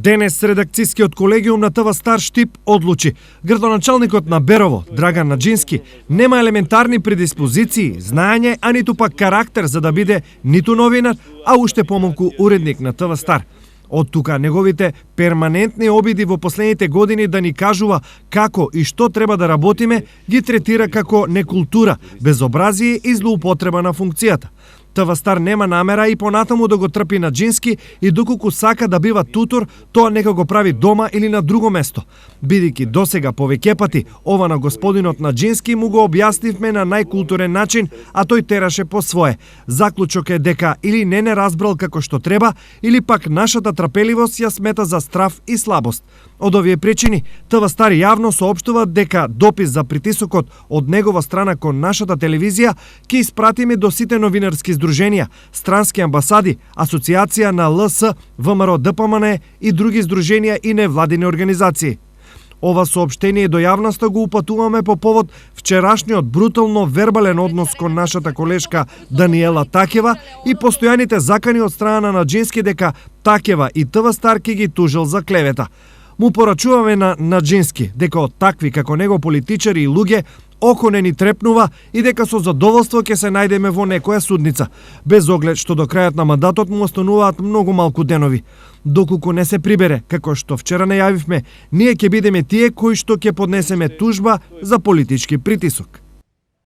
Денес редакцијскиот колегиум на ТВ Стар Штип одлучи. Градоначалникот на Берово, Драган Наџински, нема елементарни предиспозиции, знаење, а ниту пак карактер за да биде ниту новинар, а уште помалку уредник на ТВ Стар. Од тука неговите перманентни обиди во последните години да ни кажува како и што треба да работиме, ги третира како некултура, безобразие и злоупотреба на функцијата. ТВ Стар нема намера и понатаму да го трпи Наџински и доколку сака да бива тутор, тоа нека го прави дома или на друго место. Бидејќи досега повеќе пати ова на господинот Наџински му го објаснивме на најкултурен начин, а тој тераше по свое. Заклучок е дека или не разбрал како што треба, или пак нашата трпеливост ја смета за страв и слабост. Од овие причини, ТВ Стар јавно соопштува дека допис за притисокот од негова страна кон нашата телевизија ќе испратиме до сите новинарски здруженија, странски амбасади, Асоциација на ЛС, ВМРО ДПМН и други здруженија и невладини организации. Ова соопштение до јавноста го упатуваме по повод вчерашниот брутално вербален однос кон нашата колешка Даниела Такева и постојаните закани од страна на Наџински дека Такева и ТВ Стар ќе ги тужел за клевета. Му порачуваме на Наџински дека од такви како него политичари и луѓе око не ни трепнува и дека со задоволство ќе се најдеме во некоја судница, без оглед што до крајот на мандатот му остануваат многу малку денови. Доколку не се прибере, како што вчера најавивме, ние ќе бидеме тие кои што ќе поднесеме тужба за политички притисок.